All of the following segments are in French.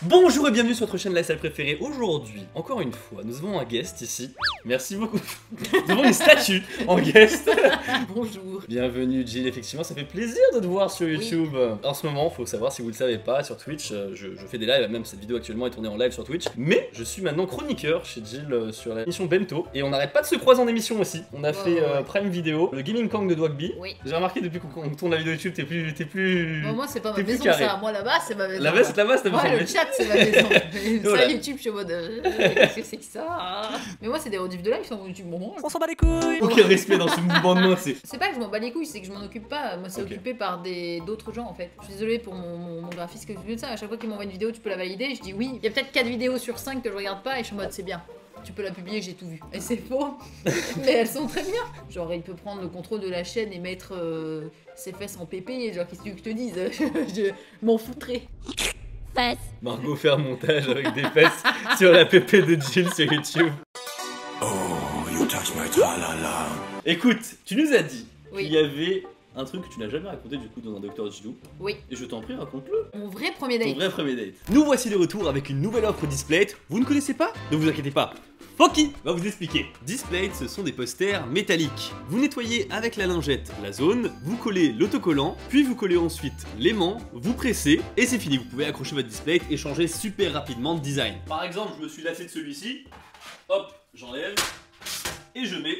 Bonjour et bienvenue sur votre chaîne lifestyle préférée. Aujourd'hui, encore une fois, nous avons un guest ici. Merci beaucoup. Nous avons une statue en guest. Bonjour. Bienvenue Jill, effectivement ça fait plaisir de te voir sur YouTube. Oui. En ce moment, faut savoir si vous le savez pas, sur Twitch, je fais des lives, même cette vidéo actuellement est tournée en live sur Twitch. Mais je suis maintenant chroniqueur chez Jill sur l'émission Bento. Et on n'arrête pas de se croiser en émission aussi. On a fait Prime Vidéo, le Gaming Kong de Dwagby. Oui. J'ai remarqué depuis qu'on tourne la vidéo YouTube, t'es plus... Bon, moi c'est pas ma maison ça, moi là-bas c'est ma maison. Là-bas c'est ta maison. Ouais, le chat c'est ma maison. Sur YouTube je suis en mode qu'est-ce que c'est que ça? Mais moi c'est des rediffs de live sur YouTube, bon. On s'en bat les couilles. Aucun respect dans ce mouvement de main, c'est pas que je m'en bats les couilles, c'est que je m'en occupe pas. Moi c'est occupé par d'autres gens en fait. Je suis désolée pour mon graphiste que je veux de ça. À chaque fois qu'il m'envoie une vidéo, tu peux la valider. Je dis oui. Il y a peut-être 4 vidéos sur 5 que je regarde pas et je suis en mode c'est bien. Tu peux la publier, j'ai tout vu. Et c'est faux. Mais elles sont très bien. Genre il peut prendre le contrôle de la chaîne et mettre ses fesses en pépé. Genre qu'est-ce que tu veux que je te dise? Je m'en foutrais. Fesses. Margot fait un montage avec des fesses sur la pépé de Jill sur YouTube. Oh, you touch my tra-la-la. Écoute, tu nous as dit qu'il y avait un truc que tu n'as jamais raconté du coup dans un Dr Gilou. Oui. Et je t'en prie, raconte-le. Mon vrai premier date. Ton vrai premier date. Nous voici de retour avec une nouvelle offre Displate. Vous ne connaissez pas? Ne vous inquiétez pas. Foki va vous expliquer. Displate, ce sont des posters métalliques. Vous nettoyez avec la lingette la zone, vous collez l'autocollant, puis vous collez ensuite l'aimant, vous pressez, et c'est fini. Vous pouvez accrocher votre Displate et changer super rapidement de design. Par exemple, je me suis lassé de celui-ci. Hop, j'enlève, et je mets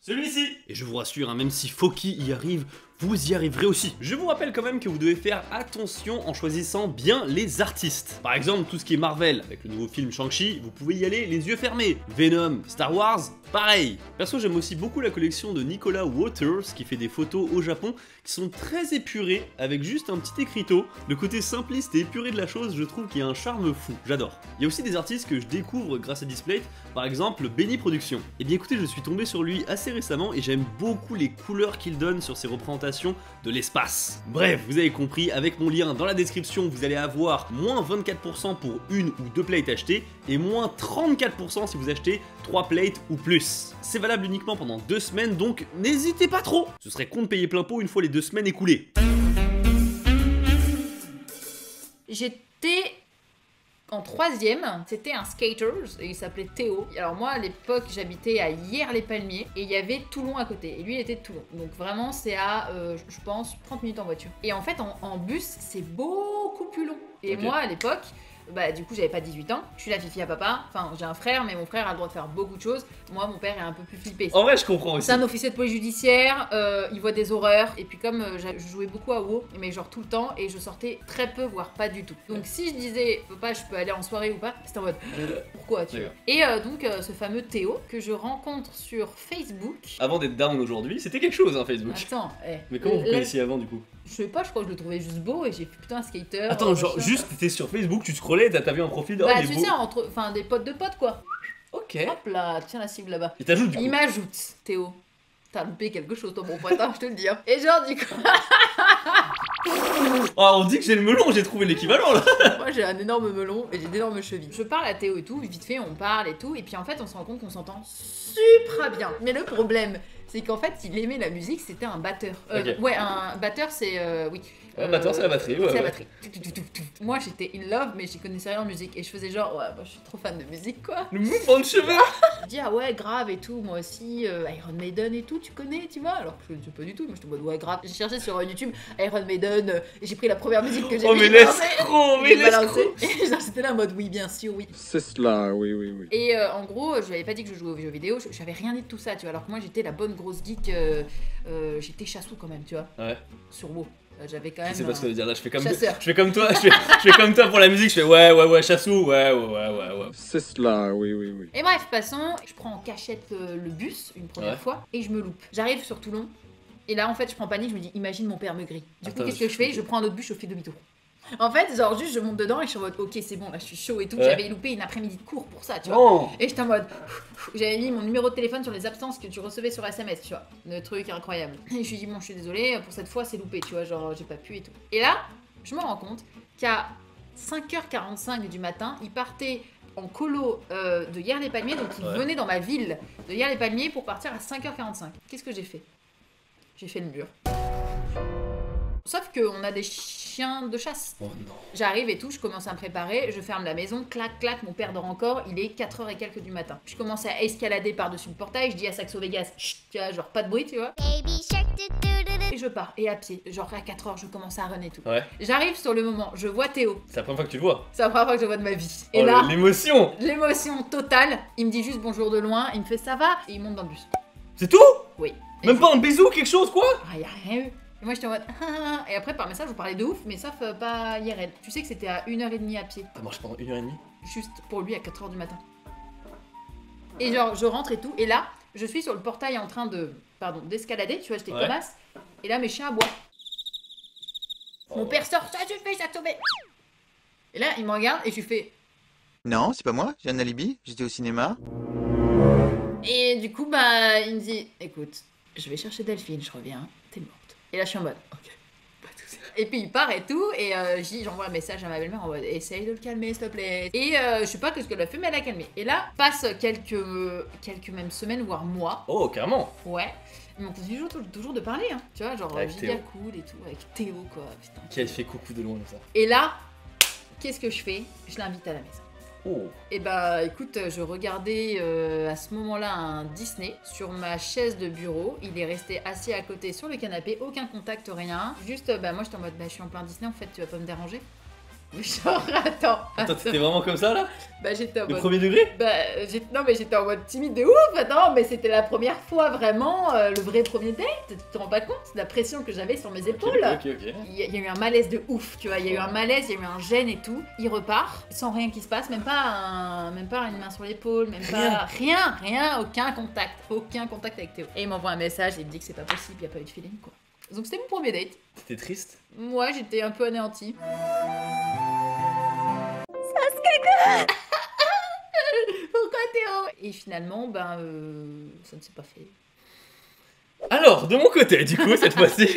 celui-ci. Et je vous rassure, hein, même si Foki y arrive, vous y arriverez aussi. Je vous rappelle quand même que vous devez faire attention en choisissant bien les artistes. Par exemple, tout ce qui est Marvel, avec le nouveau film Shang-Chi, vous pouvez y aller les yeux fermés. Venom, Star Wars, pareil. Perso, j'aime aussi beaucoup la collection de Nicolas Waters, qui fait des photos au Japon, qui sont très épurées, avec juste un petit écriteau. Le côté simpliste et épuré de la chose, je trouve qu'il y a un charme fou. J'adore. Il y a aussi des artistes que je découvre grâce à Displate, par exemple Benny Productions. Et bien écoutez, je suis tombé sur lui assez récemment, et j'aime beaucoup les couleurs qu'il donne sur ses représentations de l'espace. Bref, vous avez compris, avec mon lien dans la description, vous allez avoir moins 24% pour une ou deux plates achetées et moins 34% si vous achetez 3 plates ou plus. C'est valable uniquement pendant 2 semaines, donc n'hésitez pas trop. Ce serait con de payer plein pot une fois les 2 semaines écoulées. J'étais en 3ème, c'était un skaters et il s'appelait Théo. Alors moi à l'époque j'habitais à Hyères-les-Palmiers et il y avait Toulon à côté et lui il était de Toulon. Donc vraiment c'est à je pense 30 minutes en voiture. Et en fait en bus c'est beaucoup plus long. Et moi à l'époque, bah du coup j'avais pas 18 ans, je suis la fifi à papa, enfin j'ai un frère mais mon frère a le droit de faire beaucoup de choses, moi mon père est un peu plus flippé. En vrai je comprends aussi. C'est un officier de police judiciaire, il voit des horreurs et puis comme je jouais beaucoup à WoW, mais genre tout le temps et je sortais très peu voire pas du tout. Donc si je disais papa je peux aller en soirée ou pas, c'était en mode pourquoi tu vois. Et donc ce fameux Théo que je rencontre sur Facebook. Avant d'être down aujourd'hui, c'était quelque chose hein Facebook. Attends, mais comment vous connaissiez avant du coup? Je sais pas, je crois que je le trouvais juste beau et j'ai fait putain un skater. Attends, genre juste t'étais sur Facebook, tu scrollais, t'as vu un profil de bah tu sais, enfin des potes de potes quoi. Ok. Hop là, tiens la cible là-bas. Et t'ajoutes du coup. Il m'ajoute, Théo. T'as loupé quelque chose toi mon pote, hein, je te le dis. Hein. Et genre du coup... Oh, on dit que j'ai le melon, j'ai trouvé l'équivalent là. Moi j'ai un énorme melon et j'ai d'énormes chevilles. Je parle à Théo et tout, vite fait on parle et tout, et puis en fait on se rend compte qu'on s'entend super bien. Mais le problème, c'est qu'en fait il aimait la musique, c'était un batteur. Ouais, un batteur c'est... oui. Un batteur c'est la batterie, ouais. C'est la batterie. Moi j'étais in love mais j'y connaissais rien en musique et je faisais genre ouais bah, je suis trop fan de musique quoi. Le mouvement de cheveux. Je dis ah ouais grave et tout, moi aussi Iron Maiden et tout tu connais tu vois, alors que je ne sais pas du tout, moi je te mode ouais grave. J'ai cherché sur YouTube Iron Maiden et j'ai pris la première musique que j'ai mais laisse-trop. Et c'était là en mode oui bien sûr oui. C'est cela, oui. Et en gros je lui avais pas dit que je jouais aux jeux vidéo, j'avais rien dit de tout ça tu vois, alors que moi j'étais la bonne grosse geek, j'étais chassou quand même tu vois. Ouais. Sur WoW. J'avais quand même. C'est pas ce que je veux dire là, je fais comme toi, je fais comme toi pour la musique, je fais ouais, chassou, ouais. C'est cela, oui. Et bref, passons, je prends en cachette le bus une première fois et je me loupe. J'arrive sur Toulon et là en fait je prends panique, je me dis imagine mon père me grille. Du coup qu'est-ce que je fais? Je prends un autre bus, je fais demi-tour. En fait, genre juste je monte dedans et je suis en mode ok c'est bon là je suis chaud et tout, j'avais loupé une après-midi de cours pour ça tu vois. Et j'étais en mode j'avais mis mon numéro de téléphone sur les absences que tu recevais sur SMS tu vois, le truc incroyable. Et je me suis dit bon je suis désolée pour cette fois c'est loupé tu vois, genre j'ai pas pu et tout. Et là je me rends compte qu'à 5h45 du matin il partait en colo de Hyères-les-Palmiers, donc il venait dans ma ville de Hyères-les-Palmiers pour partir à 5h45. Qu'est-ce que j'ai fait? J'ai fait le mur. Sauf qu'on a des chien de chasse. Oh non. J'arrive et tout, je commence à me préparer, je ferme la maison, clac, clac, mon père dort encore, il est 4h et quelques du matin. Je commence à escalader par-dessus le portail, je dis à Saxo Vegas, chut, tu vois, genre pas de bruit, tu vois. Et je pars, et à pied, genre à 4h, je commence à run et tout. Ouais. J'arrive sur le moment, je vois Théo. C'est la première fois que tu le vois. C'est la première fois que je le vois de ma vie. Et Oh, là, l'émotion. l'émotion totale, il me dit juste bonjour de loin, il me fait ça va, et il monte dans le bus. C'est tout? Oui. Même pas un bisou, quelque chose, quoi? Ah, y a rien eu. Et moi j'étais en mode et après par message vous parlez de ouf mais sauf pas IRL. Tu sais que c'était à 1h30 à pied. Ça marche pendant 1h30. Juste pour lui à 4h du matin. Et genre je rentre et tout et là je suis sur le portail en train de d'escalader, tu vois j'étais comme as. Et là mes chiens aboient. Mon père sort, ça suffit, ça tombé. Et là il me regarde et je lui fais Non, c'est pas moi, j'ai un alibi, j'étais au cinéma. et du coup bah il me dit écoute, je vais chercher Delphine, je reviens, t'es morte. Et là je suis en mode ok. Et puis il part et tout, et j'envoie un message à ma belle-mère en mode essaye de le calmer s'il te plaît. Et je sais pas ce qu'elle a fait, mais elle a calmé. Et là, passe quelques même semaines, voire mois. Oh, carrément. Ouais. Mais on continue toujours de parler, hein. Tu vois, genre Avec giga Théo. cool et tout, avec Théo quoi, putain. Qui a fait coucou de loin comme ça. Et là, qu'est-ce que je fais? Je l'invite à la maison. Oh. Et bah écoute, je regardais à ce moment-là un Disney sur ma chaise de bureau. Il est resté assis à côté sur le canapé, aucun contact, rien. Juste, bah moi j'étais en mode, bah je suis en plein Disney en fait, tu vas pas me déranger. Genre, Attends, t'étais vraiment comme ça là? Bah j'étais en Le mode... premier degré? Bah non mais j'étais en mode timide de ouf, attends, mais c'était la première fois vraiment, le vrai premier date, tu te rends pas compte? La pression que j'avais sur mes épaules. Ok. Il y a eu un malaise de ouf, tu vois, il y a eu un malaise, il y a eu un gêne et tout. Il repart, sans rien qui se passe, même pas une main sur l'épaule, même pas... Rien, aucun contact avec Théo. Et il m'envoie un message, il me dit que c'est pas possible, il y a pas eu de feeling quoi. Donc c'était mon premier date. T'étais triste? Moi j'étais un peu anéantie. Pourquoi Théo? Et finalement, ça ne s'est pas fait. Alors, de mon côté, du coup, cette fois-ci...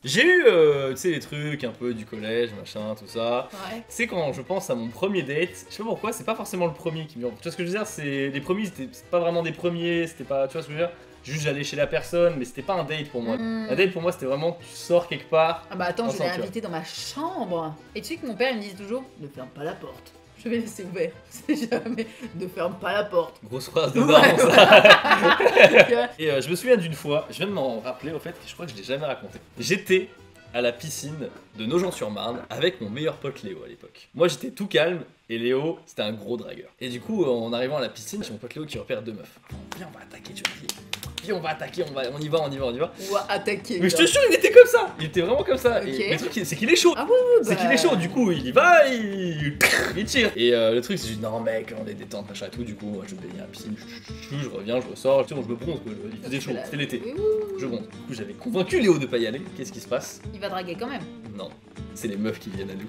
J'ai eu, tu sais, les trucs un peu du collège, machin, tout ça. Ouais. C'est quand je pense à mon premier date, je sais pas pourquoi, c'est pas forcément le premier qui me vient. Tu vois ce que je veux dire? C'est les premiers, c'est pas vraiment des premiers, c'était pas, tu vois ce que je veux dire? Juste j'allais chez la personne, mais c'était pas un date pour moi. Un date pour moi, c'était vraiment tu sors quelque part. Ah bah attends, je l'ai ensemble, tu vois. invité dans ma chambre. Et tu sais que mon père il me dit toujours, ne ferme pas la porte. Je vais laisser ouvert. C'est jamais, ne ferme pas la porte. Grosse phrase de Ouais. daron, ça. Et je me souviens d'une fois, je viens de m'en rappeler au fait, je crois que je l'ai jamais raconté. J'étais à la piscine de Nogent-sur-Marne avec mon meilleur pote Léo à l'époque. Moi j'étais tout calme et Léo c'était un gros dragueur. Et du coup en arrivant à la piscine, j'ai mon pote Léo qui repère deux meufs. Viens on va attaquer, tu vois. Viens on va attaquer, on y va. On va attaquer. Mais je te jure il était comme ça, il était vraiment comme ça. Ok. Et le truc c'est qu'il est chaud. Ah oui, C'est qu'il est chaud, du coup il y va, il tire. Et le truc c'est juste non mec, on est détente, machin et tout. Du coup moi je me baigne à la piscine, je reviens, je ressors, tu sais, je me bronze quoi. Il faisait chaud, c'était l'été. Oui. Je bronze. Du coup j'avais convaincu Léo de pas y aller. Qu'est-ce qui se passe? Il va draguer quand même. Non, c'est les meufs qui viennent à nous.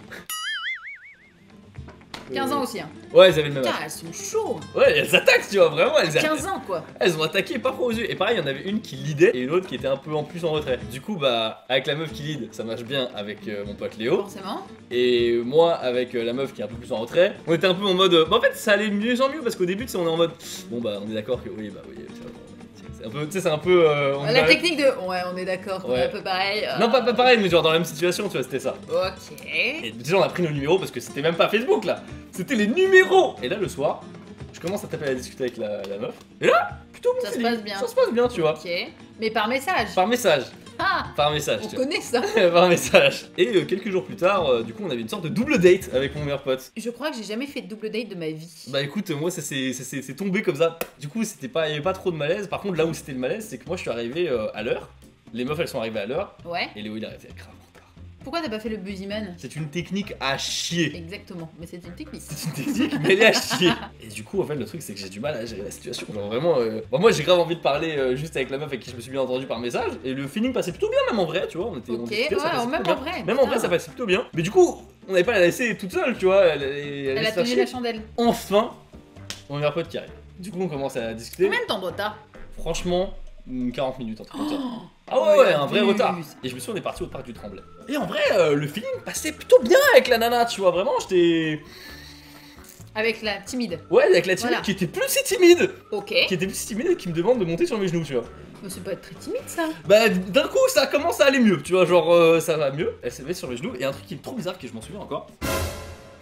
15 ans aussi, hein. Ouais, elles avaient le même Putain, âge. elles sont chaudes. Ouais, elles attaquent, tu vois, vraiment, 15 ans quoi. elles ont attaqué pas trop aux yeux. Et pareil, il y en avait une qui leadait et une autre qui était un peu en plus en retrait. Du coup, bah, avec la meuf qui lead, ça marche bien avec mon pote Léo. Forcément. Et moi, avec la meuf qui est un peu plus en retrait, on était un peu en mode. Bah, en fait, ça allait de mieux en mieux parce qu'au début, tu sais, on est en mode. Bon, bah, on est d'accord que oui, bah, oui, tu vois, c'est un peu. Tu sais, c'est un peu. La technique de. Ouais, on est d'accord, on est un peu pareil. Non, pas pareil, mais genre dans la même situation, tu vois, c'était ça. Ok. Et déjà, on a pris nos numéros parce que c'était même pas Facebook là, c'était les numéros. Et là, le soir, je commence à taper à discuter avec la meuf. Et là, plutôt bon Ça se feeling. passe bien. Ça se passe bien, tu vois. Ok. Mais par message. Par message. Ah, Par message, on tu vois. connaît ça. Par message. Et quelques jours plus tard, du coup, on avait une sorte de double date avec mon meilleur pote. Je crois que j'ai jamais fait de double date de ma vie. Bah écoute, moi ça s'est tombé comme ça. Du coup, il y avait pas trop de malaise. Par contre, là où c'était le malaise, c'est que moi je suis arrivé à l'heure. Les meufs elles sont arrivées à l'heure. Ouais. Et Léo il est arrivé grave en retard. Pourquoi t'as pas fait le Busyman? C'est une technique à chier. Exactement, mais c'est une technique. C'est une technique, mais elle est à chier. Et du coup, en fait, le truc, c'est que j'ai du mal à gérer la situation. Genre vraiment, bon, moi j'ai grave envie de parler juste avec la meuf avec qui je me suis bien entendu par message. Et le feeling passait plutôt bien, même en vrai, tu vois. On Ok, discutait, ça passait même plutôt en bien. vrai. Même en vrai, ça passait plutôt bien. Mais du coup, on n'avait pas à la laisser toute seule, tu vois. Elle Elle allait a se faire tenu chier. la chandelle. Enfin, mon meilleur pote qui arrive. Du coup, on commence à discuter. Combien de temps de retard? Franchement, 40 minutes, un truc comme ça. Oh, Ah ouais, un vrai abuse. retard. Et je me suis on est parti au parc du Tremblay. Et en vrai, le feeling passait plutôt bien avec la nana, tu vois. Vraiment, j'étais. Avec la timide. Ouais, avec la timide Voilà. qui était plus si timide. Ok. Qui était plus si timide et qui me demande de monter sur mes genoux, tu vois. Mais c'est pas être très timide ça. Bah d'un coup ça commence à aller mieux, tu vois, genre ça va mieux. Elle s'est mise sur les genoux et un truc qui est trop bizarre que je m'en souviens encore.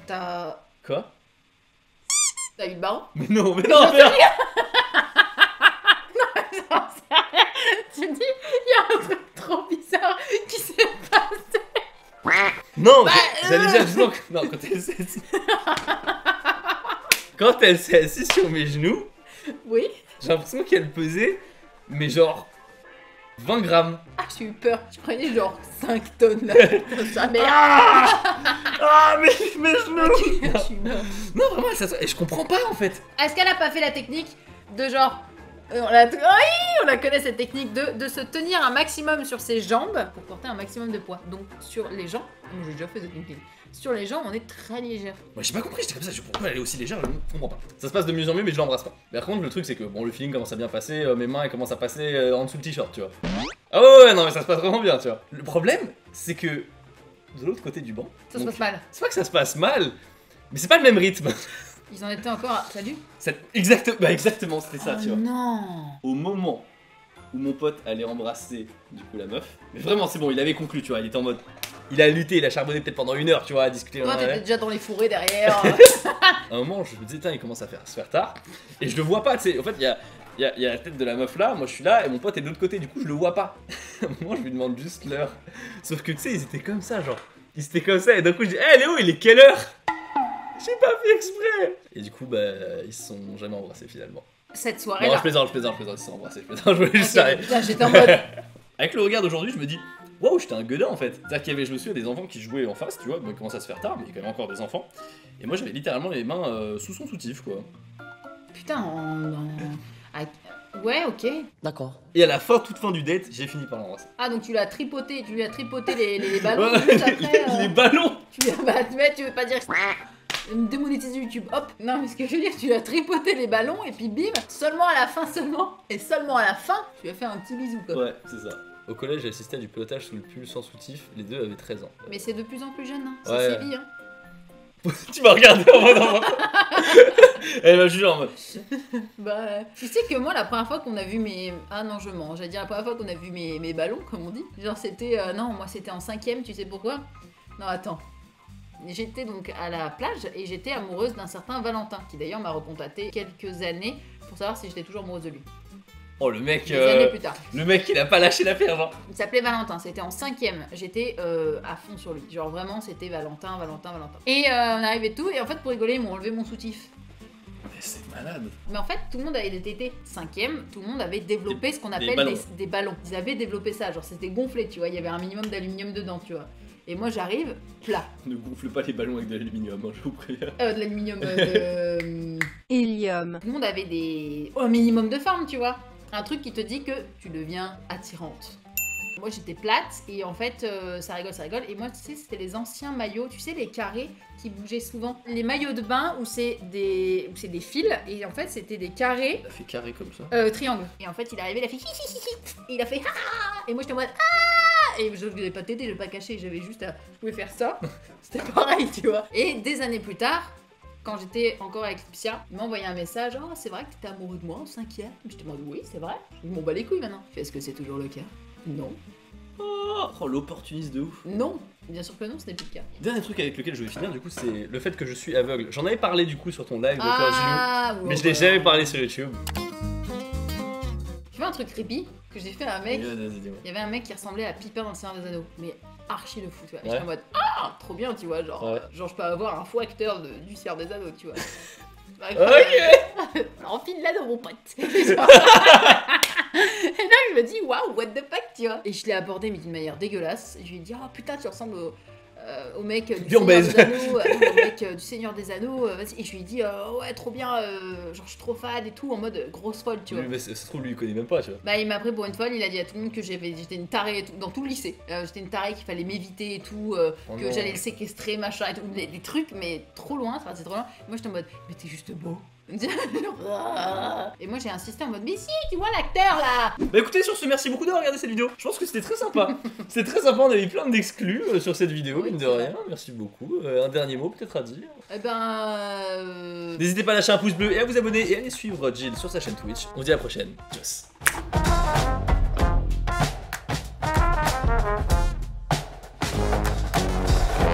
T'as Quoi? eu le baron? Mais non, merde. Tu me dis, il y a un truc trop bizarre qui s'est passé. Non, Bah, j'allais dire justement que... Non, quand elle s'est assise... Quand elle s'est assise sur mes genoux, Oui. j'ai l'impression qu'elle pesait, mais genre 20 grammes. Ah, j'ai eu peur. Je prenais genre 5 tonnes là. Ça merde. Ah, mes genoux. Je suis morte. Non, vraiment, et je comprends pas en fait. Est-ce qu'elle a pas fait la technique de genre. On la connaît cette technique de se tenir un maximum sur ses jambes pour porter un maximum de poids. Donc sur les jambes, moi j'ai déjà fait cette technique. Sur les jambes, on est très légère. Moi j'ai pas compris, j'étais comme ça, je pourquoi elle est aussi légère, je comprends pas. Ça se passe de mieux en mieux, mais je l'embrasse pas. Mais par contre, le truc c'est que bon, le feeling commence à bien passer, mes mains elles commencent à passer en dessous le t-shirt, tu vois. Ah ouais, non, mais ça se passe vraiment bien, tu vois. Le problème, c'est que de l'autre côté du banc, Ça se passe mal. c'est pas que ça se passe mal, mais c'est pas le même rythme. Ils en étaient encore à... Salut. Exactement, c'était ça, Oh tu vois. non. Au moment où mon pote allait embrasser du coup la meuf, mais vraiment c'est bon, il avait conclu, tu vois, il était en mode... Il a lutté, il a charbonné peut-être pendant 1 heure, tu vois, à discuter. Toi, t'étais déjà dans les fourrés derrière. À un moment, je me disais, tiens, il commence à se faire tard. Et je le vois pas, tu sais. En fait, il y a la tête de la meuf là, moi je suis là, et mon pote est de l'autre côté, du coup, je le vois pas. À un moment, je lui demande juste l'heure. Sauf que, tu sais, ils étaient comme ça, genre. Ils étaient comme ça, et d'un coup, je dis, hé Léo, il est quelle heure? J'ai pas fait exprès. Et du coup, bah, ils se sont jamais embrassés finalement. Cette Non, soirée-là. je plaisante, ils se sont embrassés, je plaisante, je voulais juste Ok, arrêter. putain, j'étais en mode. Avec le regard d'aujourd'hui, je me dis, waouh, j'étais un gueudin en fait. C'est-à-dire qu'il y avait, je me souviens, des enfants qui jouaient en face, tu vois, bon, il commence à se faire tard, mais il y a quand même encore des enfants. Et moi, j'avais littéralement les mains sous son soutif, quoi. Putain, ouais, ok. D'accord. Et à la fin, toute fin du date, j'ai fini par l'embrasser. Ah, donc tu lui as tripoté les ballons Ouais, juste après. les ballons. Tu lui as. Bah, tu veux pas dire. Me démonétiser YouTube, hop. Non, mais ce que je veux dire, tu lui as tripoté les ballons et puis bim, seulement à la fin seulement. Et seulement à la fin, tu lui as fait un petit bisou, quoi. Ouais, c'est ça. Au collège, j'ai assisté à du pilotage sous le pull sans soutif. Les deux avaient 13 ans. Mais c'est de plus en plus jeune, hein. Ouais. Ça sévit, hein. Tu m'as regardé en mode. Elle m'a jugé en mode. Bah, tu sais que moi, la première fois qu'on a vu mes. Ah non, je mens. J'allais dire la première fois qu'on a vu mes ballons, comme on dit. Genre, c'était. Non, moi, c'était en 5ème, tu sais pourquoi? Non, attends. J'étais donc à la plage et j'étais amoureuse d'un certain Valentin, qui d'ailleurs m'a recontacté quelques années pour savoir si j'étais toujours amoureuse de lui. Oh, le mec. Des années plus tard. Le mec, il a pas lâché l'affaire, genre. Il s'appelait Valentin, c'était en 5ème. J'étais à fond sur lui. Genre vraiment, c'était Valentin. Et on arrivait tout, et en fait, pour rigoler, ils m'ont enlevé mon soutif. Mais c'est malade. Mais en fait, tout le monde avait été 5ème, tout le monde avait développé ce qu'on appelle ballons. des ballons. Ils avaient développé ça, genre c'était gonflé, tu vois, il y avait un minimum d'aluminium dedans, tu vois. Et moi j'arrive, plat. Ne gonfle pas les ballons avec de l'aluminium, hein, je vous préviens. De l'aluminium de... Hélium. Tout le monde avait un minimum de forme, tu vois. Un truc qui te dit que tu deviens attirante. Moi j'étais plate et en fait ça rigole. Et moi tu sais c'était les anciens maillots, tu sais les carrés qui bougeaient souvent. Les maillots de bain où c'est des fils et en fait c'était des carrés. Il a fait carré comme ça. Triangle. Et en fait il est arrivé, il a fait et il a fait ah. Et moi j'étais en mode ah. Et je ne vais pas t'aider, je vais pas cacher, j'avais juste à... Je pouvais faire ça. C'était pareil tu vois. Et des années plus tard, quand j'étais encore avec Lipsia, il m'a envoyé un message. Oh c'est vrai que t'étais amoureux de moi en 5ème. Je te demande oui c'est vrai. Je m'en bats les couilles maintenant. Est-ce que c'est toujours le cas? Non. Oh, l'opportuniste de ouf. Non, bien sûr que non, ce n'est plus le cas. Dernier truc avec lequel je vais finir, du coup, c'est le fait que je suis aveugle. J'en avais parlé du coup sur ton live de Ah, mais je l'ai jamais parlé sur YouTube. Tu vois un truc creepy que j'ai fait à un mec. Vas-y, dis-moi. Il y avait un mec qui ressemblait à Pipin dans le Seigneur des Anneaux, mais archi de fou, tu vois. Et Ouais. j'étais en mode ah, trop bien, tu vois, genre, Ouais. genre je peux avoir un faux acteur du Seigneur des Anneaux, tu vois. Ok. Enfile-la dans mon pote. Et là, je me dis, waouh, what the fuck, tu vois. Et je l'ai abordé, mais d'une manière dégueulasse. Et je lui ai dit, oh putain, tu ressembles au mec du Seigneur Biombaise. des Anneaux. Au mec du Seigneur des Anneaux. Vas-y. Et je lui ai dit, ouais, trop bien, genre, je suis trop fan et tout, en mode grosse folle, tu vois. Mais ça se trouve, lui, il connaît même pas, tu vois. Bah, il m'a pris pour une folle, il a dit à tout le monde que j'étais une tarée et tout, dans tout le lycée. J'étais une tarée qu'il fallait m'éviter et tout, Oh que non. j'allais le séquestrer, machin et tout. Des trucs, mais trop loin, ça c'est trop loin. Moi j'étais en mode, mais t'es juste beau. Et moi j'ai insisté en mode, mais si, tu vois l'acteur là. Bah écoutez, sur ce, merci beaucoup d'avoir regardé cette vidéo. Je pense que c'était très sympa. C'était très sympa, on a eu plein d'exclus sur cette vidéo, Oui, mine de c'est rien. Merci beaucoup. Un dernier mot peut-être à dire. Eh ben. N'hésitez pas à lâcher un pouce bleu et à vous abonner et à aller suivre Jill sur sa chaîne Twitch. On se dit à la prochaine. Tchuss.